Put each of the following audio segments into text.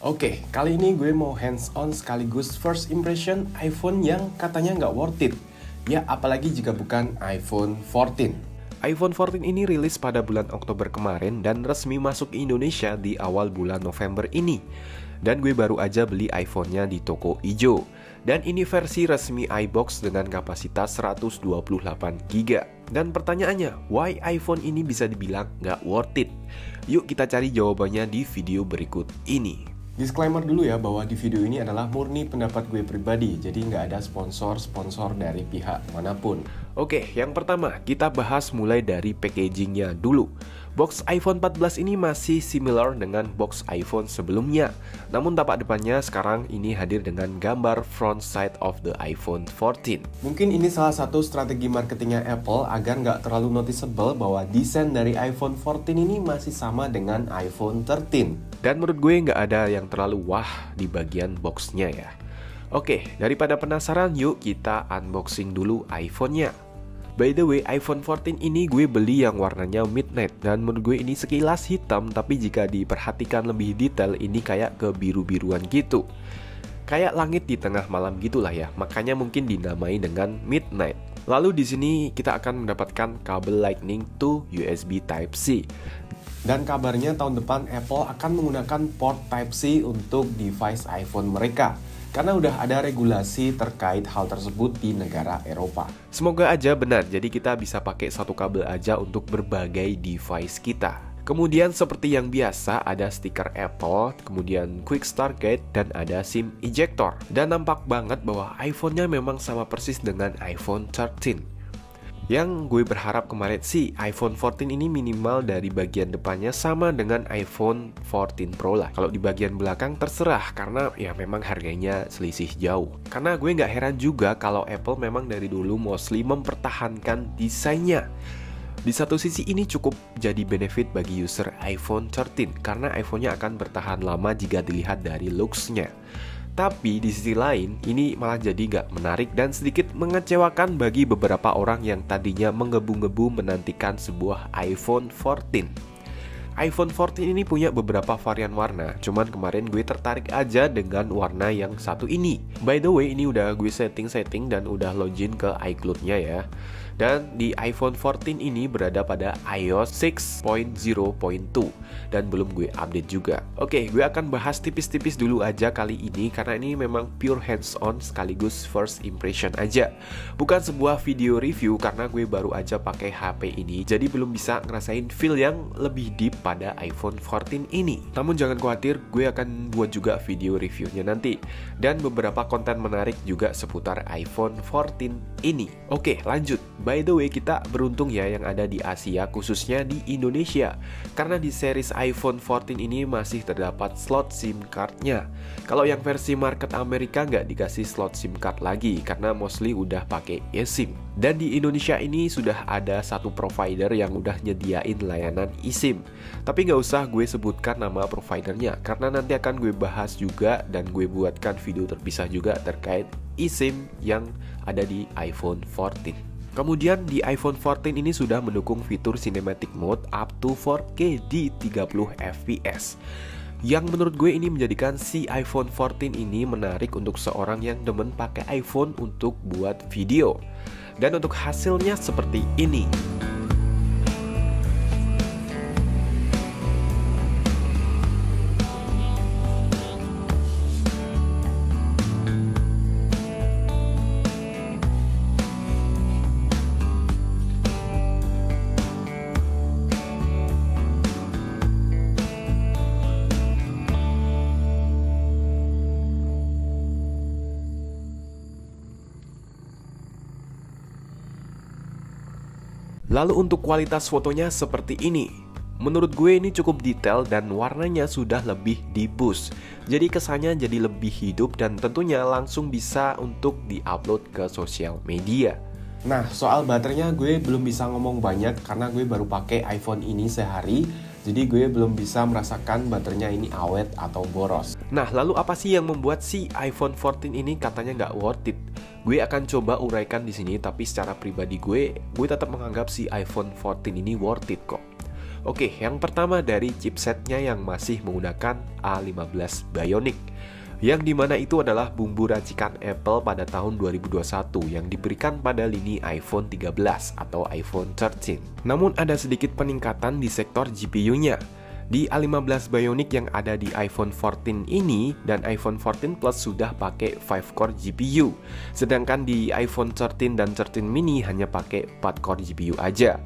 Oke, kali ini gue mau hands-on sekaligus first impression iPhone yang katanya nggak worth it. Ya, apalagi jika bukan iPhone 14. iPhone 14 ini rilis pada bulan Oktober kemarin dan resmi masuk ke Indonesia di awal bulan November ini. Dan gue baru aja beli iPhone-nya di toko ijo. Dan ini versi resmi iBox dengan kapasitas 128GB. Dan pertanyaannya, why iPhone ini bisa dibilang nggak worth it? Yuk kita cari jawabannya di video berikut ini. Disclaimer dulu ya bahwa di video ini adalah murni pendapat gue pribadi, jadi nggak ada sponsor dari pihak manapun. Oke, yang pertama kita bahas mulai dari packagingnya dulu. Box iPhone 14 ini masih similar dengan box iPhone sebelumnya. Namun tapak depannya sekarang ini hadir dengan gambar front side of the iPhone 14. Mungkin ini salah satu strategi marketingnya Apple agar nggak terlalu noticeable bahwa desain dari iPhone 14 ini masih sama dengan iPhone 13. Dan menurut gue nggak ada yang terlalu wah di bagian boxnya ya. Oke, daripada penasaran yuk kita unboxing dulu iPhone-nya. By the way, iPhone 14 ini gue beli yang warnanya midnight. Dan menurut gue ini sekilas hitam, tapi jika diperhatikan lebih detail ini kayak kebiru-biruan gitu. Kayak langit di tengah malam gitulah ya, makanya mungkin dinamai dengan midnight. Lalu di sini kita akan mendapatkan kabel Lightning to USB Type-C. Dan kabarnya tahun depan Apple akan menggunakan port Type-C untuk device iPhone mereka. Karena udah ada regulasi terkait hal tersebut di negara Eropa. Semoga aja benar, jadi kita bisa pakai satu kabel aja untuk berbagai device kita. Kemudian seperti yang biasa ada stiker Apple, kemudian Quick Start Guide, dan ada SIM ejector. Dan nampak banget bahwa iPhone-nya memang sama persis dengan iPhone 13. Yang gue berharap kemarin sih iPhone 14 ini minimal dari bagian depannya sama dengan iPhone 14 Pro lah. Kalau di bagian belakang terserah karena ya memang harganya selisih jauh. Karena gue nggak heran juga kalau Apple memang dari dulu mostly mempertahankan desainnya. Di satu sisi ini cukup jadi benefit bagi user iPhone 13 karena iPhone-nya akan bertahan lama jika dilihat dari looks-nya. Tapi di sisi lain, ini malah jadi gak menarik dan sedikit mengecewakan bagi beberapa orang yang tadinya menggebu-gebu menantikan sebuah iPhone 14. iPhone 14 ini punya beberapa varian warna, cuman kemarin gue tertarik aja dengan warna yang satu ini. By the way, ini udah gue setting dan udah login ke iCloud-nya ya. Dan di iPhone 14 ini berada pada iOS 6.0.2 dan belum gue update juga. Oke, gue akan bahas tipis-tipis dulu aja kali ini karena ini memang pure hands-on sekaligus first impression aja. Bukan sebuah video review karena gue baru aja pakai HP ini, jadi belum bisa ngerasain feel yang lebih deep pada iPhone 14 ini. Namun jangan khawatir, gue akan buat juga video reviewnya nanti. Dan beberapa konten menarik juga seputar iPhone 14 ini. Oke, lanjut. By the way, kita beruntung ya yang ada di Asia, khususnya di Indonesia. Karena di series iPhone 14 ini masih terdapat slot SIM card-nya. Kalau yang versi market Amerika nggak dikasih slot SIM card lagi, karena mostly udah pakai eSIM. Dan di Indonesia ini sudah ada satu provider yang udah nyediain layanan eSIM. Tapi nggak usah gue sebutkan nama providernya, karena nanti akan gue bahas juga dan gue buatkan video terpisah juga terkait eSIM yang ada di iPhone 14. Kemudian di iPhone 14 ini sudah mendukung fitur Cinematic Mode up to 4K di 30 fps. Yang menurut gue ini menjadikan si iPhone 14 ini menarik untuk seorang yang demen pakai iPhone untuk buat video. Dan untuk hasilnya seperti ini. Lalu untuk kualitas fotonya seperti ini. Menurut gue ini cukup detail dan warnanya sudah lebih di boost. Jadi kesannya jadi lebih hidup dan tentunya langsung bisa untuk di-upload ke sosial media. Nah, soal baterainya gue belum bisa ngomong banyak karena gue baru pakai iPhone ini sehari. Jadi gue belum bisa merasakan baterainya ini awet atau boros. Nah, lalu apa sih yang membuat si iPhone 14 ini katanya nggak worth it? Gue akan coba uraikan di sini, tapi secara pribadi gue tetap menganggap si iPhone 14 ini worth it kok. Oke, yang pertama dari chipsetnya yang masih menggunakan A15 Bionic, yang dimana itu adalah bumbu racikan Apple pada tahun 2021 yang diberikan pada lini iPhone 13 atau iPhone 13. Namun ada sedikit peningkatan di sektor GPU-nya. Di A15 Bionic yang ada di iPhone 14 ini dan iPhone 14 Plus sudah pakai 5-core GPU, sedangkan di iPhone 13 dan 13 mini hanya pakai 4-core GPU aja.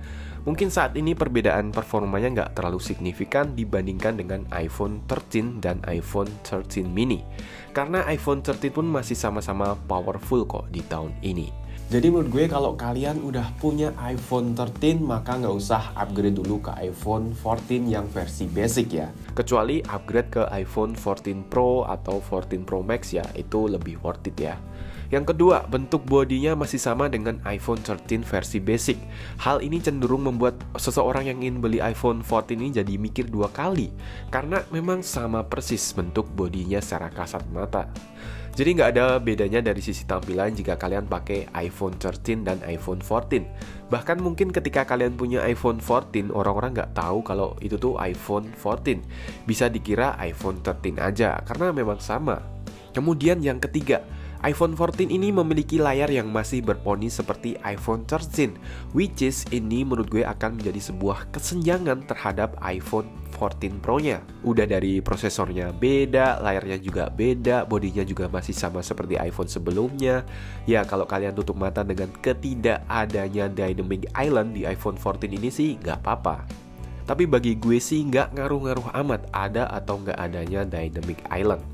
Mungkin saat ini perbedaan performanya nggak terlalu signifikan dibandingkan dengan iPhone 13 dan iPhone 13 mini, karena iPhone 13 pun masih sama-sama powerful kok di tahun ini. Jadi menurut gue kalau kalian udah punya iPhone 13 maka nggak usah upgrade dulu ke iPhone 14 yang versi basic ya. Kecuali upgrade ke iPhone 14 Pro atau 14 Pro Max ya, itu lebih worth it ya. Yang kedua, bentuk bodinya masih sama dengan iPhone 13 versi basic. Hal ini cenderung membuat seseorang yang ingin beli iPhone 14 ini jadi mikir dua kali, karena memang sama persis bentuk bodinya secara kasat mata. Jadi nggak ada bedanya dari sisi tampilan jika kalian pakai iPhone 13 dan iPhone 14. Bahkan mungkin ketika kalian punya iPhone 14, orang-orang nggak tahu kalau itu tuh iPhone 14. Bisa dikira iPhone 13 aja, karena memang sama. Kemudian yang ketiga, iPhone 14 ini memiliki layar yang masih berponi seperti iPhone 13, which is ini menurut gue akan menjadi sebuah kesenjangan terhadap iPhone 14 Pro-nya. Udah dari prosesornya beda, layarnya juga beda, bodinya juga masih sama seperti iPhone sebelumnya. Ya kalau kalian tutup mata dengan ketidakadanya Dynamic Island di iPhone 14 ini sih nggak apa-apa. Tapi bagi gue sih nggak ngaruh-ngaruh amat ada atau nggak adanya Dynamic Island.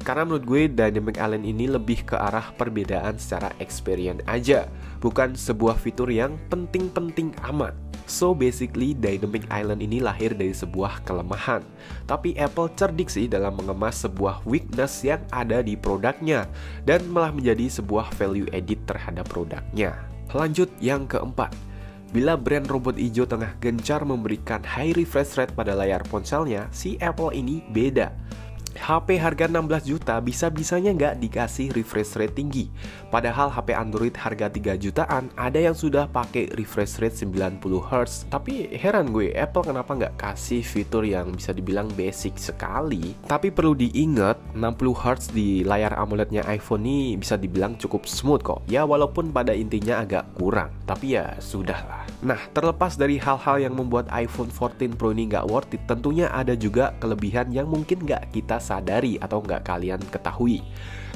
Karena menurut gue Dynamic Island ini lebih ke arah perbedaan secara experience aja, bukan sebuah fitur yang penting-penting amat. So basically Dynamic Island ini lahir dari sebuah kelemahan. Tapi Apple cerdik sih dalam mengemas sebuah weakness yang ada di produknya dan malah menjadi sebuah value added terhadap produknya. Lanjut yang keempat. Bila brand robot hijau tengah gencar memberikan high refresh rate pada layar ponselnya, si Apple ini beda. HP harga 16 juta bisa-bisanya nggak dikasih refresh rate tinggi. Padahal HP Android harga 3 jutaan ada yang sudah pakai refresh rate 90Hz. Tapi heran gue, Apple kenapa nggak kasih fitur yang bisa dibilang basic sekali. Tapi perlu diingat, 60Hz di layar AMOLED-nya iPhone ini bisa dibilang cukup smooth kok. Ya walaupun pada intinya agak kurang, tapi ya sudahlah. Nah, terlepas dari hal-hal yang membuat iPhone 14 Pro ini nggak worth it, tentunya ada juga kelebihan yang mungkin nggak kita sadari atau nggak kalian ketahui.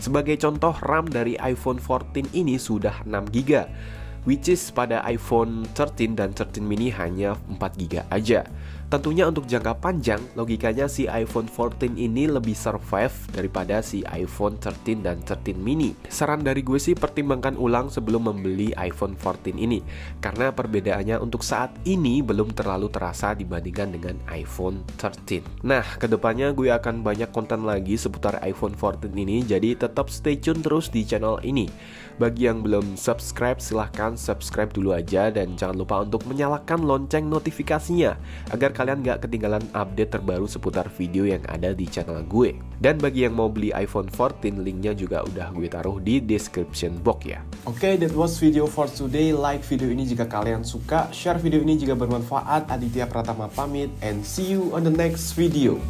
Sebagai contoh, RAM dari iPhone 14 ini sudah 6GB, which is pada iPhone 13 dan 13 mini hanya 4GB aja. Tentunya untuk jangka panjang, logikanya si iPhone 14 ini lebih survive daripada si iPhone 13 dan 13 mini. Saran dari gue sih pertimbangkan ulang sebelum membeli iPhone 14 ini, karena perbedaannya untuk saat ini belum terlalu terasa dibandingkan dengan iPhone 13. Nah, kedepannya gue akan banyak konten lagi seputar iPhone 14 ini, jadi tetap stay tune terus di channel ini. Bagi yang belum subscribe, silahkan subscribe dulu aja dan jangan lupa untuk menyalakan lonceng notifikasinya agar kalian gak ketinggalan update terbaru seputar video yang ada di channel gue. Dan bagi yang mau beli iPhone 14, linknya juga udah gue taruh di description box ya. Oke, that was video for today. Like video ini jika kalian suka, share video ini jika bermanfaat. Aditya Pratama pamit, and see you on the next video.